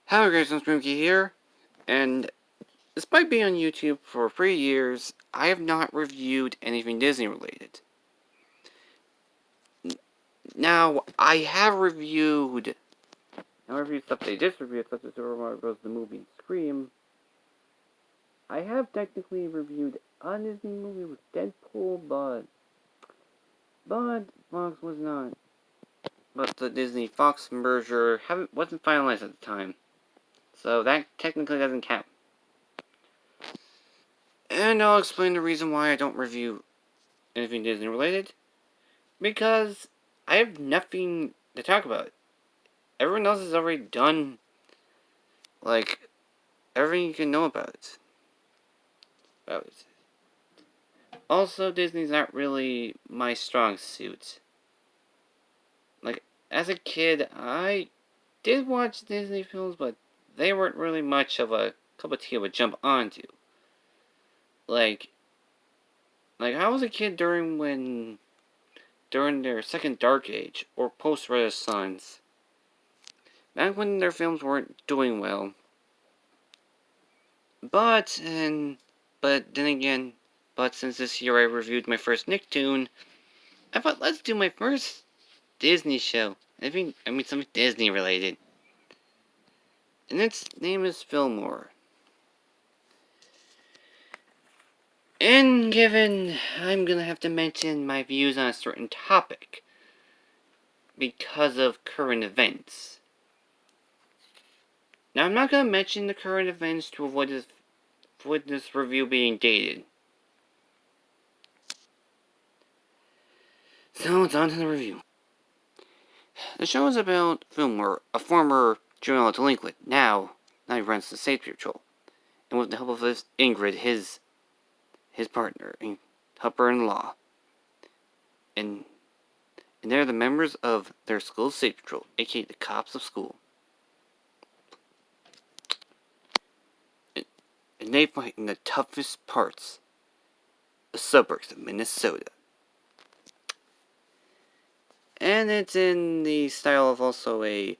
Hello guys, I'm Spooky here, and despite being on YouTube for 3 years, I have not reviewed anything Disney related. Now, I have reviewed stuff they just reviewed, such as Super Mario Bros. The movie and Scream. I have technically reviewed a Disney movie with Deadpool, but Fox was not. But the Disney-Fox merger wasn't finalized at the time, so that technically doesn't count. And I'll explain the reason why I don't review anything Disney related. Because I have nothing to talk about. Everyone else has already done, everything you can know about it. Also, Disney's not really my strong suit. As a kid, I did watch Disney films, but they weren't really much of a cup of tea I would jump onto. I was a kid during their second Dark Age, or post-Renaissance. Back when their films weren't doing well. But then again, since this year I reviewed my first Nicktoon, I thought let's do my first Disney show. I mean something Disney related. And its name is Fillmore. And given I'm gonna have to mention my views on a certain topic because of current events. Now I'm not gonna mention the current events to avoid this review being dated. So it's on to the review. The show is about Fillmore, a former juvenile delinquent. Now he runs the Safety Patrol. And with the help of Ingrid, his partner, and helper-in-law. And they're the members of their school's Safety Patrol, aka the cops of school. And they fight in the toughest parts, the suburbs of Minnesota. And it's in the style of also a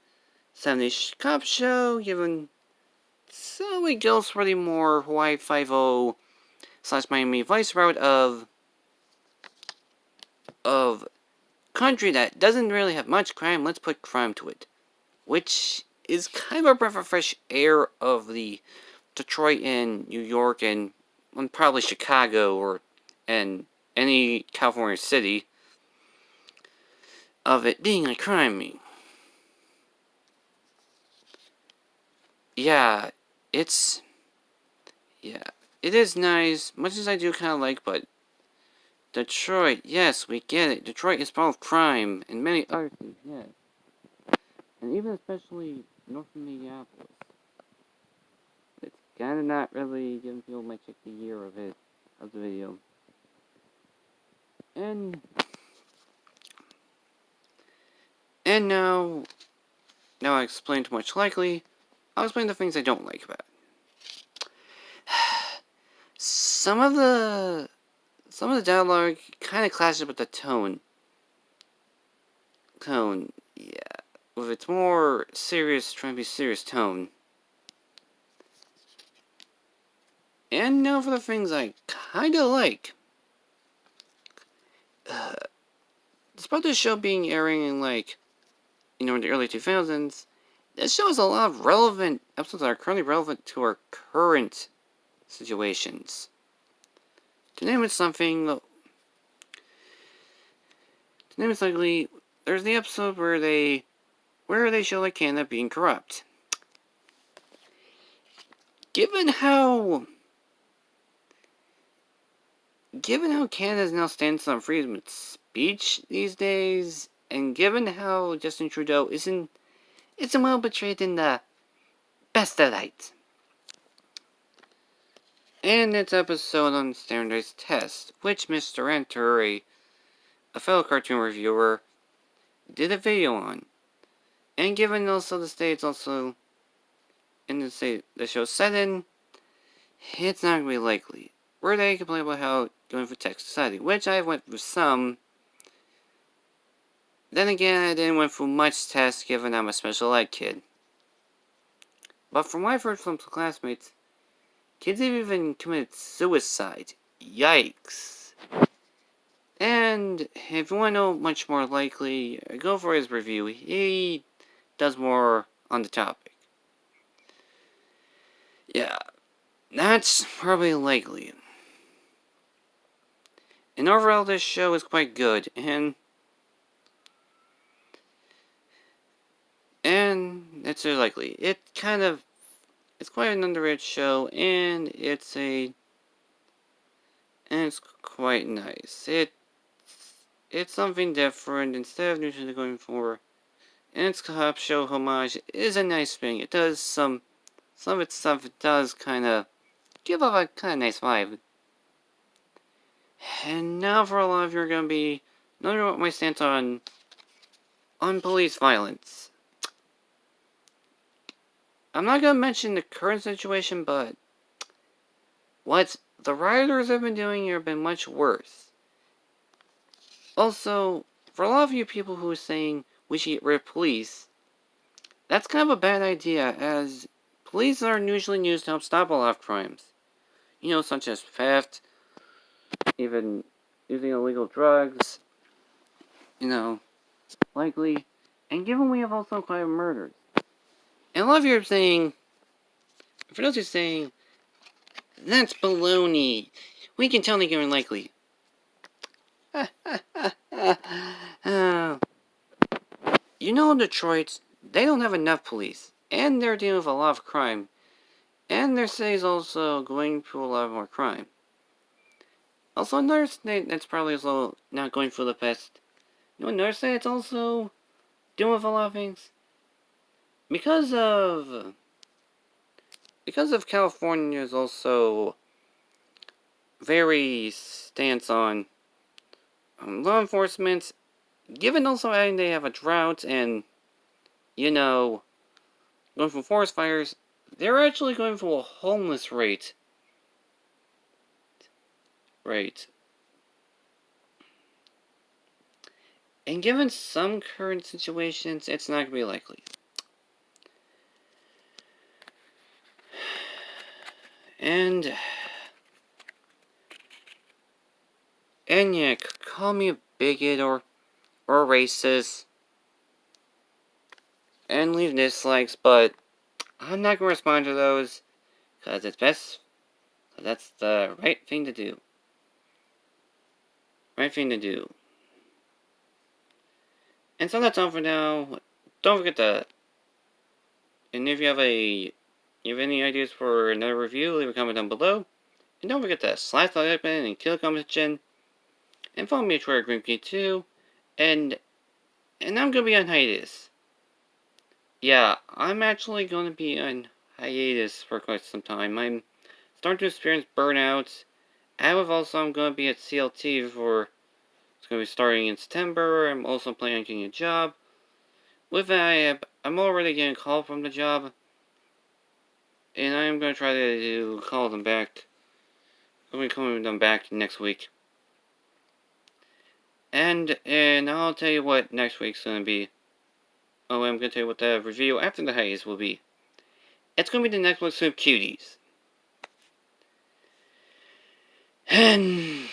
70s cop show, so it goes for the more Hawaii 5-0 / Miami Vice route of country that doesn't really have much crime. Let's put crime to it, which is kind of a breath of fresh air of the Detroit and New York and probably Chicago and any California city of it being a crime scene. Yeah, it is nice, much as I do kind of like, but Detroit, yes, we get it. Detroit is full of crime and many other things, yes. And even especially north of Minneapolis. It's kinda not really giving people my check the year of the video. And now I explain too much likely, I'll explain the things I don't like about it. Some of the dialogue kind of clashes with the tone. Yeah, with its more serious, trying to be serious tone. And now for the things I kind of like. Despite the show being airing in in the early 2000s, this show has a lot of relevant episodes that are currently relevant to our current situations. To name it something, there's the episode where they show Canada being corrupt. Given how Canada now stands on freedom of speech these days, and given how Justin Trudeau isn't well portrayed in the best of light. And its episode on standardized tests, which Mr. Enter, a fellow cartoon reviewer, did a video on. And given also the state it's also in the state the show's set in, it's not really likely. Where they complain about how going for tech society, which I went through some. Then again, I didn't went through much tests given I'm a special ed kid. But from what I've heard from some classmates, kids have even committed suicide. Yikes. And if you want to know much more likely, go for his review. He does more on the topic. Yeah, that's probably likely. And overall, this show is quite good, and it's very likely. It's quite an underrated show, and it's quite nice. It's something different instead of usually going for, and its cop show homage is a nice thing. It does some of its stuff. It does kind of give off a kind of nice vibe. And now for a lot of you are gonna be knowing what my stance on police violence. I'm not gonna mention the current situation, but what the rioters have been doing here have been much worse. Also, for a lot of you people who are saying we should get rid of police, that's kind of a bad idea, as police are usually used to help stop a lot of crimes. You know, such as theft, even using illegal drugs, you know, likely. And given we have also quite a murders. And a lot of you are saying, for those who are saying, that's baloney. We can tell they are unlikely. You know, Detroit, they don't have enough police, and they're dealing with a lot of crime, and their city's also going through a lot more crime. Also, another state that's probably also not going through the best. You know, another state that's also dealing with a lot of things because of California's also very stance on law enforcement. Given also adding they have a drought and, you know, going from forest fires, they're actually going for a homeless rate. Right. And given some current situations, it's not going to be likely. And yeah, call me a bigot or racist. And leave dislikes, but I'm not going to respond to those. Because it's best. Cause that's the right thing to do. Right thing to do. And so that's all for now. Don't forget to. And if you have any ideas for another review, leave a comment down below. And don't forget to slash the like button and kill the comment section. And follow me on Twitter, GreenP2. And I'm gonna be on hiatus. Yeah, I'm actually gonna be on hiatus for quite some time. I'm starting to experience burnout. And also I'm gonna be at CLT for. It's gonna be starting in September. I'm also planning on getting a job. With that, I'm already getting a call from the job. And I'm gonna try to call them back. I'm gonna call them back next week. And I'll tell you what next week's gonna be. Oh, I'm gonna tell you what the review after the hiatus will be. It's gonna be the Netflix of Cuties. And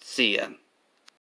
see ya.